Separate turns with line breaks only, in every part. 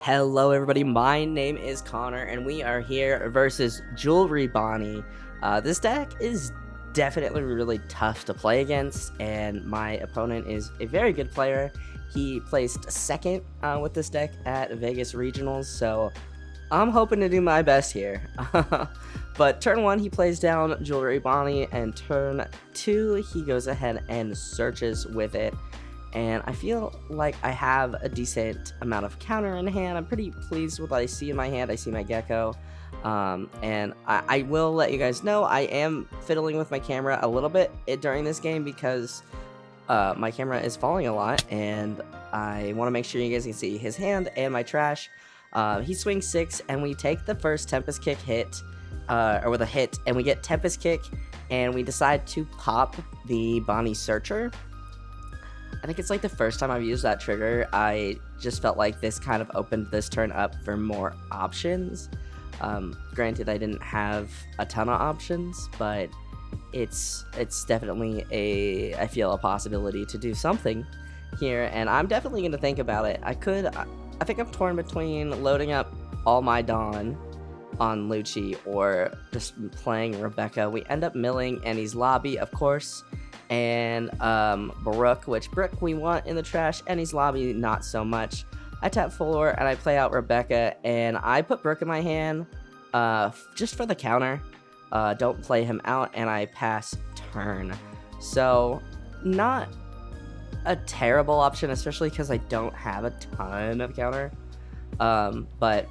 Hello everybody, my name is Connor and we are here versus Jewelry Bonney. This deck is definitely really tough to play against, and my opponent is a very good player. He placed second with this deck at Vegas Regionals, so I'm hoping to do my best here. But turn 1 he plays down Jewelry Bonney, and turn 2 he goes ahead and searches with it. And I feel like I have a decent amount of counter in hand. I'm pretty pleased with what I see in my hand. I see my gecko. And I will let you guys know I am fiddling with my camera a little bit during this game because my camera is falling a lot. And I want to make sure you guys can see his hand and my trash. He swings 6 and we take the first Tempest Kick hit. Or with a hit. And we get Tempest Kick. And we decide to pop the Bonney Searcher. I think it's like the first time I've used that trigger. I just felt like this kind of opened this turn up for more options. Granted, I didn't have a ton of options, but it's definitely I feel a possibility to do something here, and I'm definitely going to think about it. I think I'm torn between loading up all my Dawn on Lucci or just playing Rebecca. We end up milling Annie's Lobby, of course, and Brook, which Brook we want in the trash. Annie's Lobby, not so much. I tap 4 and I play out Rebecca, and I put Brook in my hand just for the counter. Don't play him out, and I pass turn. So not a terrible option, especially because I don't have a ton of counter. But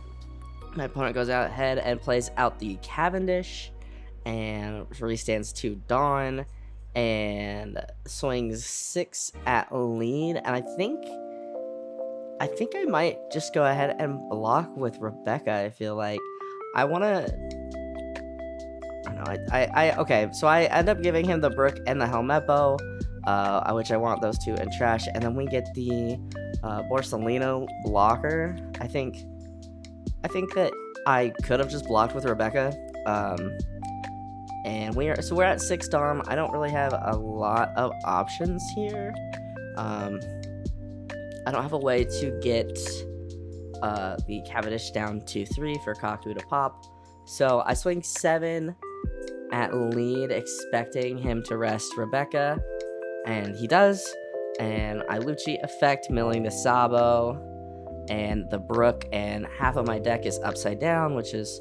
my opponent goes out ahead and plays out the Cavendish and restands 2 Dawn and swings 6 at lead. And I think I might just go ahead and block with Rebecca. I feel like I want to. Okay, so I end up giving him the Brook and the Helmet Bow, which I want those 2 in trash, and then we get the Borsalino blocker. I think that I could have just blocked with Rebecca. And we're at 6 Dom. I don't really have a lot of options here. I don't have a way to get the Cavendish down to 3 for Kaku to pop. So I swing 7 at lead, expecting him to rest Rebecca, and he does. And I Lucci effect, milling the Sabo and the Brook, and half of my deck is upside down, which is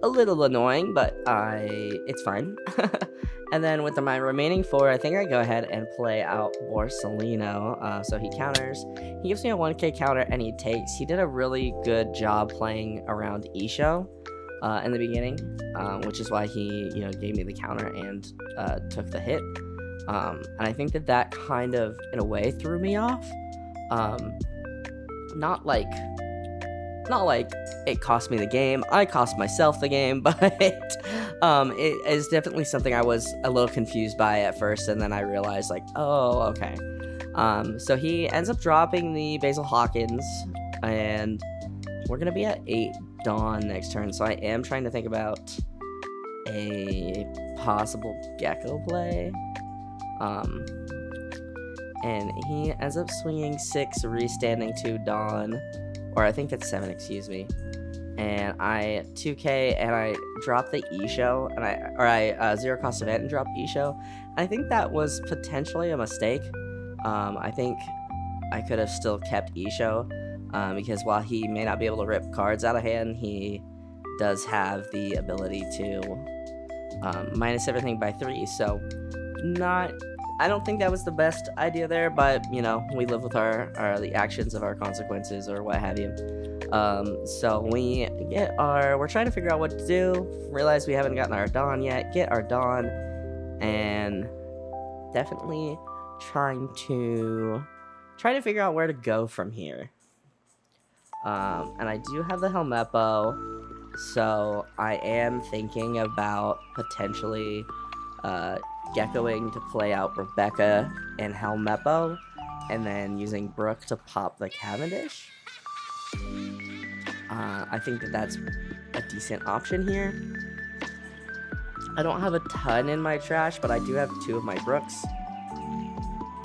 a little annoying, but it's fine. And then with my remaining 4, I think I go ahead and play out Borsalino. So he counters. He gives me a 1k counter, and he takes. He did a really good job playing around Isho in the beginning, which is why he gave me the counter and took the hit. And I think that kind of, in a way, threw me off. Not like it cost me the game. I cost myself the game, but it is definitely something I was a little confused by at first, and then I realized, like, oh, okay. So he ends up dropping the Basil Hawkins, and we're gonna be at 8 Dawn next turn, so I am trying to think about a possible Gecko play. And he ends up swinging 6, restanding 2 Dawn. Or I think it's 7, excuse me. And I 2k and I drop the Isho, and I zero cost event and drop Isho. I think that was potentially a mistake. I think I could have still kept Isho, because while he may not be able to rip cards out of hand, he does have the ability to minus everything by 3. So I don't think that was the best idea there, but we live with the actions of our consequences, or what have you. So we're trying to figure out what to do. Realize we haven't gotten our Dawn yet. Get our Dawn, and definitely trying to figure out where to go from here. And I do have the Helmet Bow, so I am thinking about potentially geckoing to play out Rebecca and Helmet Bow, and then using Brook to pop the Cavendish. I think that's a decent option here. I don't have a ton in my trash, but I do have 2 of my Brooks,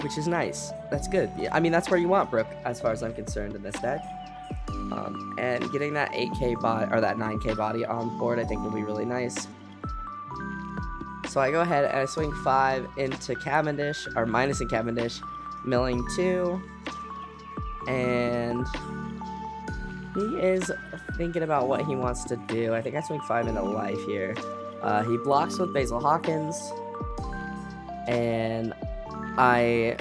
which is nice. That's good. I mean, that's where you want Brook, as far as I'm concerned, in this deck. And getting that 8k body, or that 9k body on board, I think will be really nice. So I go ahead and I swing 5 into Cavendish, or minus in Cavendish, milling 2, and he is thinking about what he wants to do. I think I swing 5 into life here. He blocks with Basil Hawkins, and I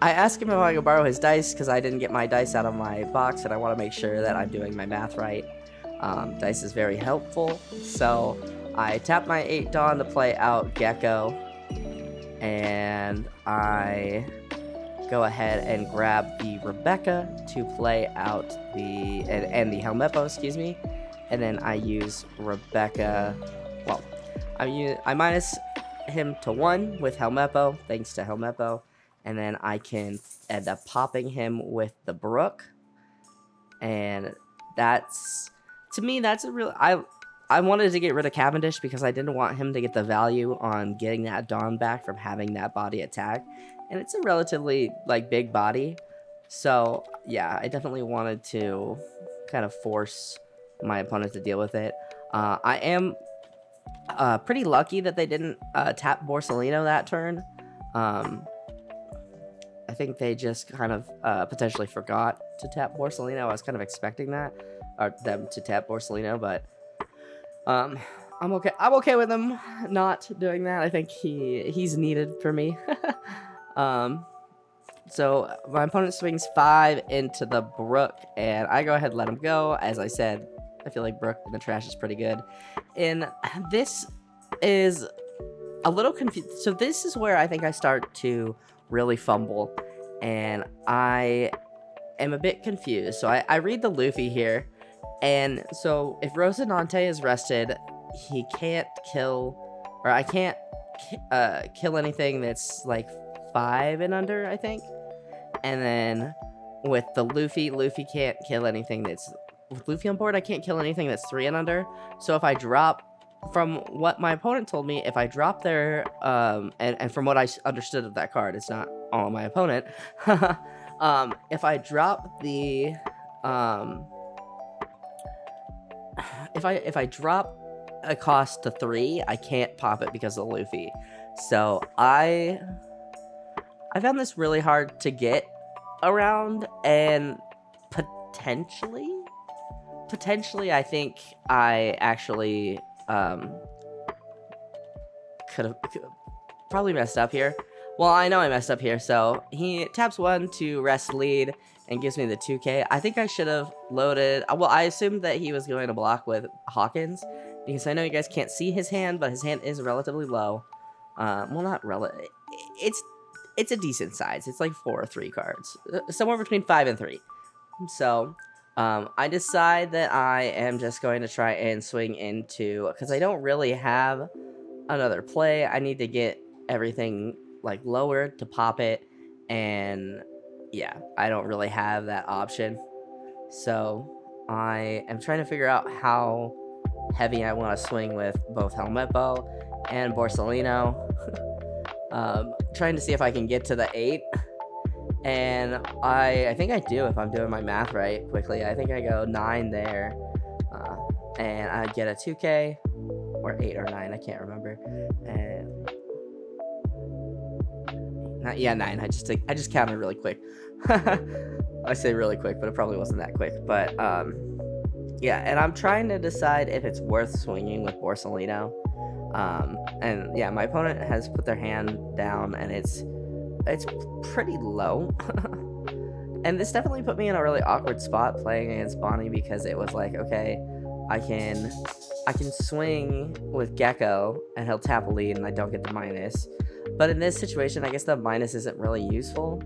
ask him if I can borrow his dice because I didn't get my dice out of my box, and I want to make sure that I'm doing my math right. Dice is very helpful, so I tap my 8 Dawn to play out Gecko, and I go ahead and grab the Rebecca to play out the and the Helmeppo, excuse me, and then I use Rebecca. Well, I minus him to 1 with Helmeppo, thanks to Helmeppo, and then I can end up popping him with the Brook, and that's, to me, that's a real. I wanted to get rid of Cavendish because I didn't want him to get the value on getting that Dawn back from having that body attack. And it's a relatively, like, big body. So, yeah, I definitely wanted to kind of force my opponent to deal with it. I am pretty lucky that they didn't tap Borsellino that turn. I think they just kind of potentially forgot to tap Borsellino. I was kind of expecting that, or them to tap Borsellino, but I'm okay. I'm okay with him not doing that. I think he's needed for me. So my opponent swings 5 into the Brook, and I go ahead and let him go. As I said, I feel like Brook in the trash is pretty good. And this is a little confused. So this is where I think I start to really fumble, and I am a bit confused. So I read the Luffy here. And so if Rosinante is rested, he can't kill, or I can't kill anything that's like 5 and under, I think. And then with the Luffy can't kill anything that's, with Luffy on board, I can't kill anything that's 3 and under. So if I drop, from what my opponent told me, if I drop their, and from what I understood of that card, it's not all my opponent. If I drop the, if I drop a cost to 3, I can't pop it because of Luffy. So I found this really hard to get around, and potentially I think I actually could have probably messed up here. Well, I know I messed up here. So he taps 1 to rest lead and gives me the 2k. I think I should have loaded. Well, I assumed that he was going to block with Hawkins, because I know you guys can't see his hand, but his hand is relatively low. Well, not relative. It's a decent size. It's like 4 or 3 cards, somewhere between 5 and 3. So I decide that I am just going to try and swing into, because I don't really have another play. I need to get everything like lowered to pop it, and yeah, I don't really have that option. So I am trying to figure out how heavy I want to swing with both Helmeppo and Borsellino. Trying to see if I can get to the 8. And I think I do, if I'm doing my math right quickly. I think I go 9 there. And I get a 2k, or 8 or 9, I can't remember. And yeah, 9. I just counted really quick. I say really quick, but it probably wasn't that quick. But yeah, and I'm trying to decide if it's worth swinging with Borsellino. And yeah, my opponent has put their hand down, and it's pretty low. And this definitely put me in a really awkward spot playing against Bonney, because it was like, okay, I can swing with Gecko and he'll tap a lead and I don't get the minus. But in this situation, I guess the minus isn't really useful,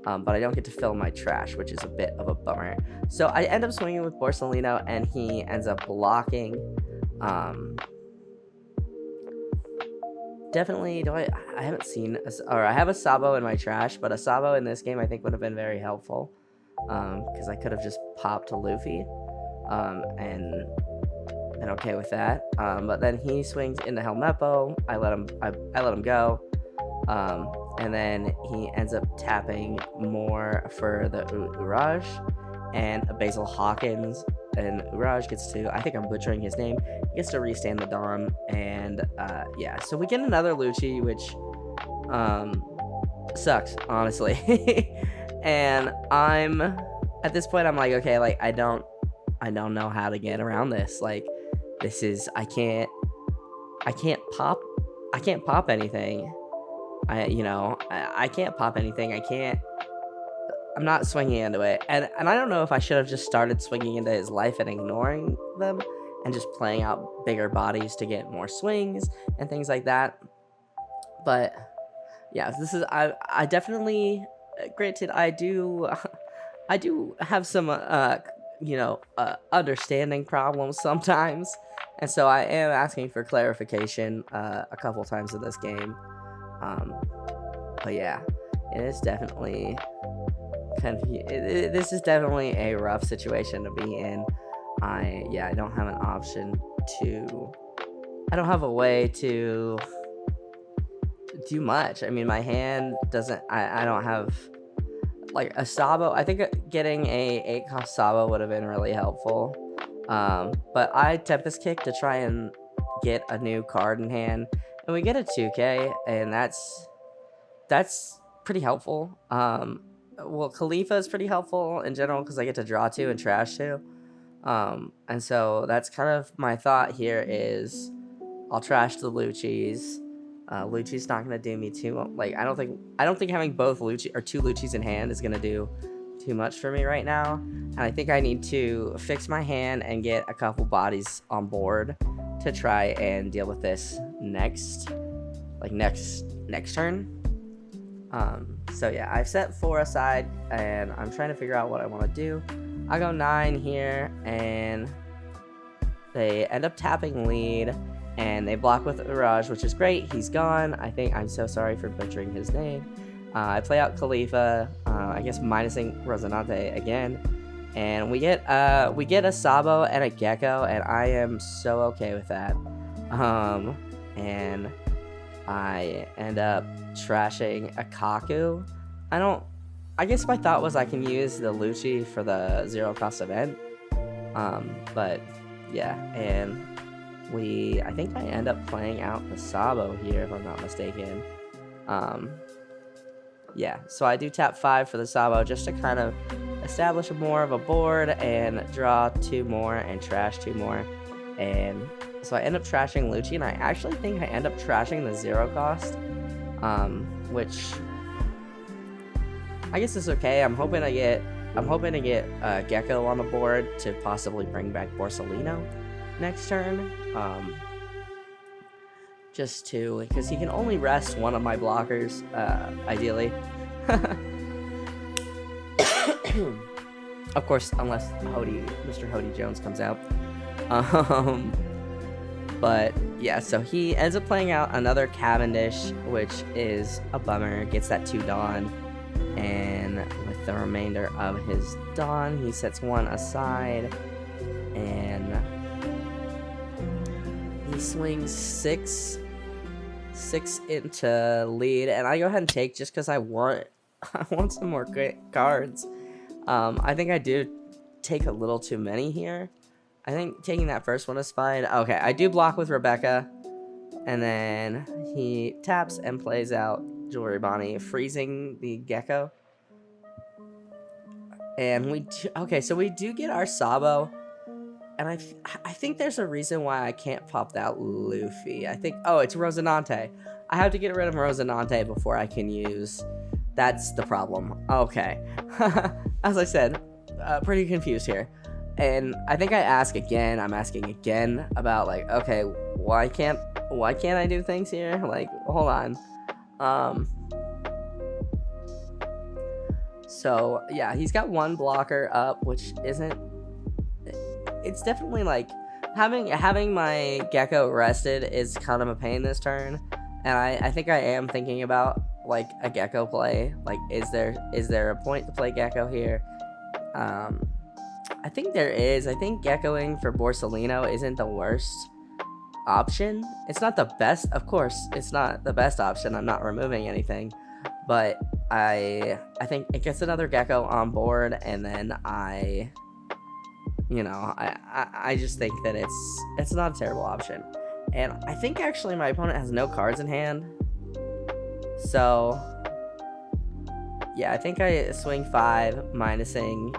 but I don't get to fill my trash, which is a bit of a bummer. So I end up swinging with Borsellino, and he ends up blocking. Definitely, I haven't seen, or I have a Sabo in my trash, but a Sabo in this game I think would have been very helpful, because I could have just popped to Luffy, and been okay with that. But then he swings into Helmeppo. I let him go, and then he ends up tapping more for the Uraj, and Basil Hawkins, and Uraj gets to, I think I'm butchering his name, gets to restand the Dawn, and yeah, so we get another Lucci, which sucks, honestly. And I'm at this point, I'm like, okay, like I don't know how to get around this. Like, this is, I can't pop anything. I can't pop anything. I'm not swinging into it. And I don't know if I should have just started swinging into his life and ignoring them and just playing out bigger bodies to get more swings and things like that. But yeah, this is, I definitely, granted, I do have some, understanding problems sometimes. And so I am asking for clarification a couple times in this game. But yeah, it is definitely this is definitely a rough situation to be in. I don't have an option to, I don't have a way to do much. I mean, my hand doesn't, I don't have like a Sabo. I think getting a 8-cost Sabo would have been really helpful. But I Tempest Kick to try and get a new card in hand, and we get a 2K, and that's pretty helpful. Well, Khalifa is pretty helpful in general because I get to draw 2 and trash 2. And so that's kind of my thought here is I'll trash the Luccis. Lucci's not gonna do me too, like I don't think having both Lucci or 2 Luccis in hand is gonna do too much for me right now. And I think I need to fix my hand and get a couple bodies on board to try and deal with this next turn. So yeah, I've set 4 aside and I'm trying to figure out what I want to do. I go 9 here and they end up tapping lead and they block with Uraj, which is great. He's gone. I'm so sorry for butchering his name. I play out Khalifa, I guess minusing Rosinante again, and we get a Sabo and a Gecko, and I am so okay with that. And I end up trashing a Kaku. I guess my thought was I can use the Lucci for the 0-cost event. But yeah, and I think I end up playing out the Sabo here, if I'm not mistaken. Yeah, so I do tap 5 for the Sabo just to kind of establish more of a board and draw 2 more and trash 2 more. And so I end up trashing Lucci, and I actually think I end up trashing the 0-cost, which I guess is okay. I'm hoping to get Gecko on the board to possibly bring back Borsalino next turn. Just because he can only rest one of my blockers, ideally. Of course, unless Mr. Hody Jones comes out. But yeah, so he ends up playing out another Cavendish, which is a bummer. Gets that 2 Dawn, and with the remainder of his Dawn, he sets 1 aside, and he swings 6 into lead, and I go ahead and take just because I want some more great cards. I think I do take a little too many here. I think taking that first one is fine. Okay, I do block with Rebecca, and then he taps and plays out Jewelry Bonney, freezing the Gecko. And so we do get our Sabo, and I think there's a reason why I can't pop that Luffy. It's Rosinante. I have to get rid of Rosinante before I can use. That's the problem. Okay. As I said, pretty confused here. And I think I'm asking again about like, okay, why can't I do things here? Like, hold on. So yeah, he's got 1 blocker up, which isn't, it's definitely like having my Gecko rested is kind of a pain this turn. And I think I am thinking about like a Gecko play. Like, is there a point to play Gecko here? I think there is. I think Geckoing for Borsalino isn't the worst option. It's not the best, of course, it's not the best option. I'm not removing anything. but I think it gets another gecko on board, and then I just think that it's not a terrible option. And I think actually my opponent has no cards in hand, so yeah, I think I swing 5, minusing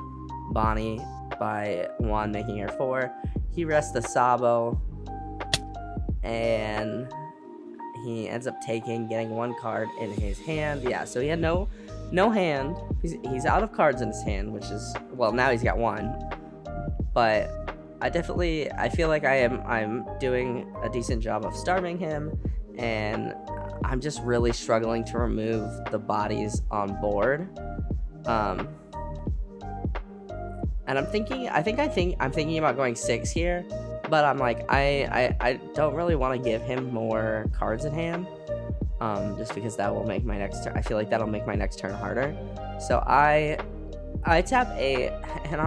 Bonney by 1, making her 4. He rests the Sabo, and he ends up getting 1 card in his hand. Yeah, so he had no hand. He's out of cards in his hand, which is, well, now he's got 1. But I feel like I'm doing a decent job of starving him, and I'm just really struggling to remove the bodies on board. And I'm thinking about going 6 here, but I'm like, I don't really want to give him more cards in hand, just because that will make my next turn. I feel like that'll make my next turn harder. So I tap 8, and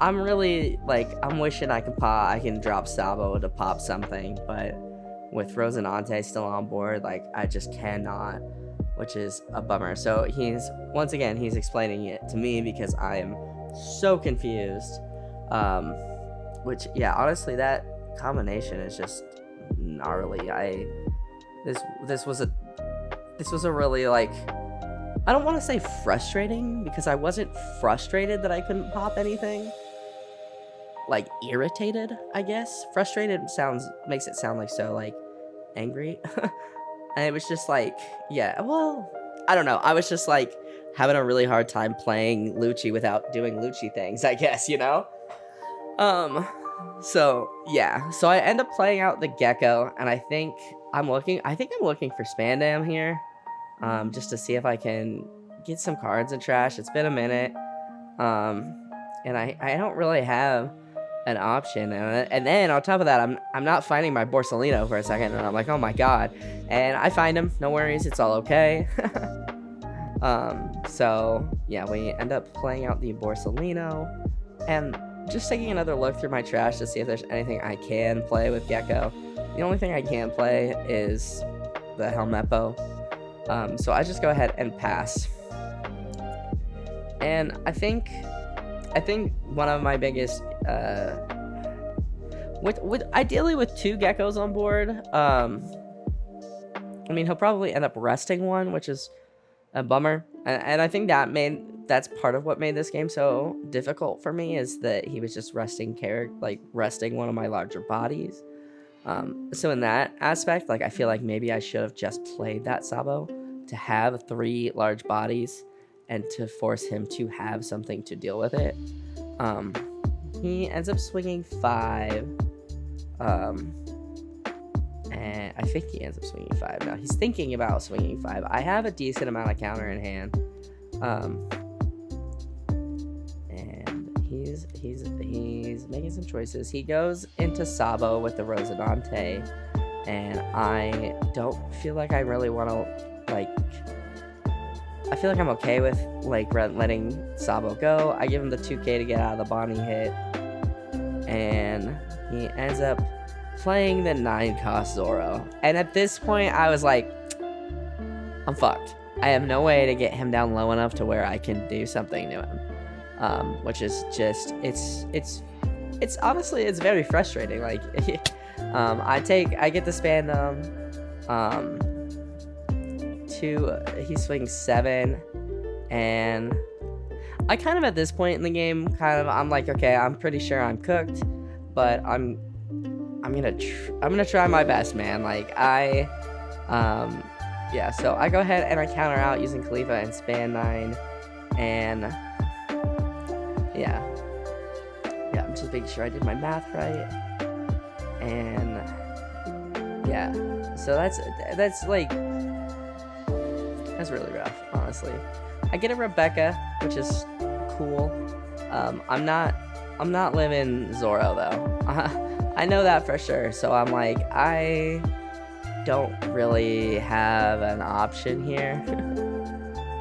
I'm really like, I'm wishing I can drop Sabo to pop something, but with Rosinante still on board, like, I just cannot, which is a bummer. So he's explaining it to me because I am so confused. Which, yeah, honestly, that combination is just gnarly. This was a really, like, I don't want to say frustrating, because I wasn't frustrated that I couldn't pop anything. Like, irritated, I guess. Frustrated makes it sound like so, like, angry. And it was just like, yeah, well, I don't know. I was just like having a really hard time playing Lucci without doing Lucci things, I guess, So yeah, so I end up playing out the gecko, and I think I'm looking for Spandam here, just to see if I can get some cards in trash. It's been a minute, and I don't really have an option, and then on top of that, I'm not finding my Borsalino for a second, and I'm like, oh my god, and I find him. No worries, it's all okay. So yeah, we end up playing out the Borsalino, and just taking another look through my trash to see if there's anything I can play with Gecko. The only thing I can play is the Helmeppo, so I just go ahead and pass. And I think one of my biggest, ideally with 2 geckos on board, I mean, he'll probably end up resting 1, which is a bummer, and I think that's part of what made this game so difficult for me, is that he was just resting one of my larger bodies. So in that aspect, like, I feel like maybe I should have just played that Sabo to have 3 large bodies and to force him to have something to deal with it. He ends up swinging 5, and I think he ends up swinging 5. Now he's thinking about swinging 5. I have a decent amount of counter in hand, and he's making some choices. He goes into Sabo with the Rosinante, and I don't feel like I really want to, like, I feel like I'm okay with, like, letting Sabo go. I give him the 2k to get out of the Bonney hit, and he ends up playing the 9-cost Zoro. And at this point, I was like, I'm fucked. I have no way to get him down low enough to where I can do something to him. Which is just, it's honestly, it's very frustrating. Like, I get the Spandam, he swings 7, and I kind of, at this point in the game, I'm like, okay, I'm pretty sure I'm cooked, but I'm gonna try my best, man. Like, yeah, so I go ahead and I counter out using Khalifa and Span 9, and yeah, I'm just making sure I did my math right, and yeah, so that's really rough, honestly. I get a Rebecca, which is cool. I'm not living Zoro though. I know that for sure. So I'm like, I don't really have an option here.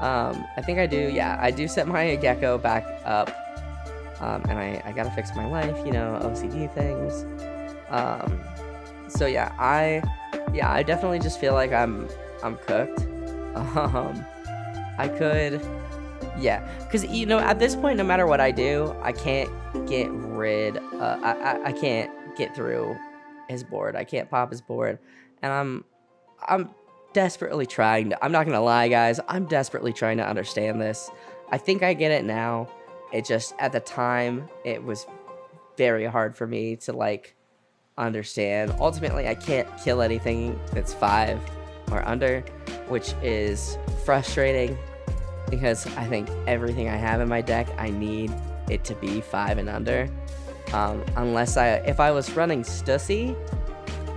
I think I do. Yeah, I do set my Gecko back up, and I gotta fix my life. OCD things. So yeah, I definitely just feel like I'm cooked. I could, yeah, because you know at this point, no matter what I do, I can't get rid. I can't get through his board. I can't pop his board, and I'm desperately trying to. I'm not gonna lie, guys. I'm desperately trying to understand this. I think I get it now. It just at the time it was very hard for me to like understand. Ultimately, I can't kill anything that's 5 or under, which is frustrating because I think everything I have in my deck, I need it to be 5 and under. Unless if I was running Stussy,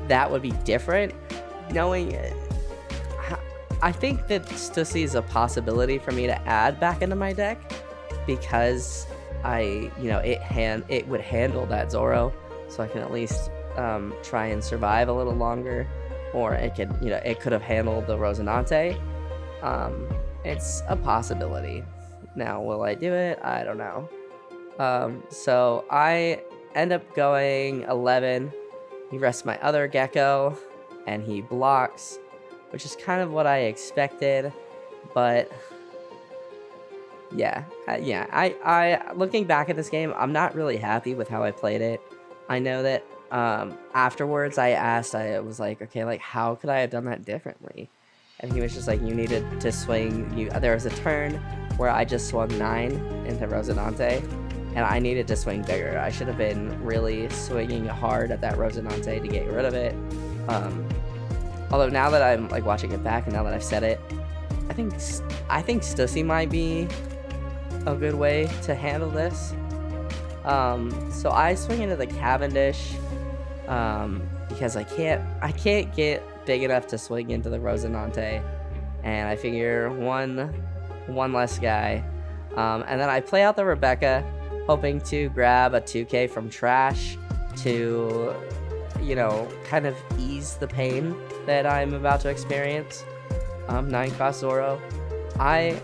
that would be different. Knowing, I think that Stussy is a possibility for me to add back into my deck because it would handle that Zoro, so I can at least try and survive a little longer, or it could have handled the Rosinante. It's a possibility. Now, will I do it? I don't know. So I end up going 11. He rests my other Gecko, and he blocks, which is kind of what I expected, but yeah, I looking back at this game, I'm not really happy with how I played it. I know that afterwards I was like, okay, like how could I have done that differently? And he was just like, you needed to swing. There was a turn where I just swung 9 into Rosinante, and I needed to swing bigger. I should have been really swinging hard at that Rosinante to get rid of it. Although now that I'm like watching it back, and now that I've said it, I think Stussy might be a good way to handle this. So I swing into the Cavendish because I can't get big enough to swing into the Rosinante, and I figure one less guy, and then I play out the Rebecca, hoping to grab a 2k from trash to, you know, kind of ease the pain that I'm about to experience. 9-cost Zoro. I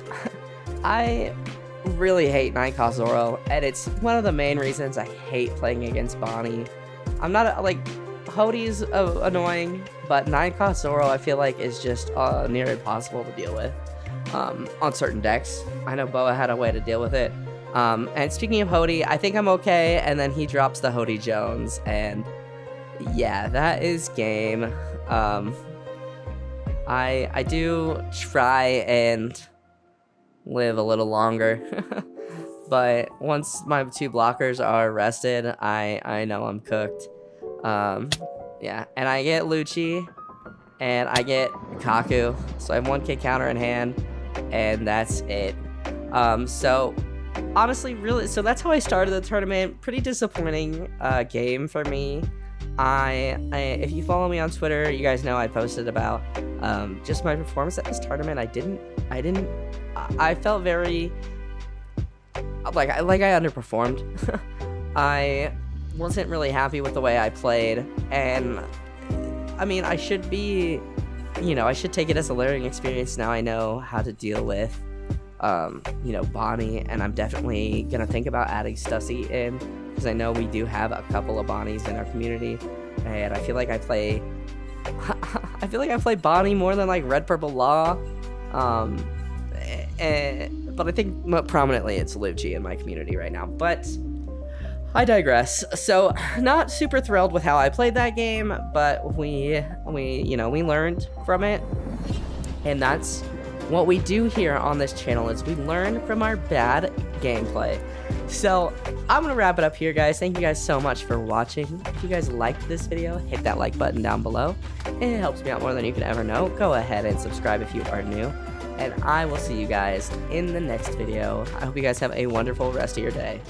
really hate 9-cost Zoro, and it's one of the main reasons I hate playing against Bonney. I'm not like Hodie's annoying, but 9-cost Zoro I feel like is just near impossible to deal with on certain decks. I know Boa had a way to deal with it. And speaking of Hodie, I think I'm okay, and then he drops the Hodie Jones, and yeah, that is game. I do try and live a little longer, but once my 2 blockers are rested, I know I'm cooked. Yeah, and I get Lucci, and I get Kaku, so I have 1k counter in hand, and that's it. So honestly, really, so that's how I started the tournament. Pretty disappointing game for me. If you follow me on Twitter, you guys know I posted about just my performance at this tournament. I felt very like I underperformed. I wasn't really happy with the way I played, and I mean, I should be, you know, I should take it as a learning experience. Now I know how to deal with you know, Bonney, and I'm definitely gonna think about adding Stussy in, because I know we do have a couple of Bonnies in our community, and I feel like I play Bonney more than like Red Purple Law, but I think prominently it's Lucci in my community right now. But I digress. So not super thrilled with how I played that game, but we learned from it, and that's what we do here on this channel, is we learn from our bad gameplay. So I'm gonna wrap it up here, guys. Thank you guys so much for watching. If you guys liked this video, hit that like button down below. It helps me out more than you can ever know. Go ahead and subscribe if you are new, and I will see you guys in the next video. I hope you guys have a wonderful rest of your day.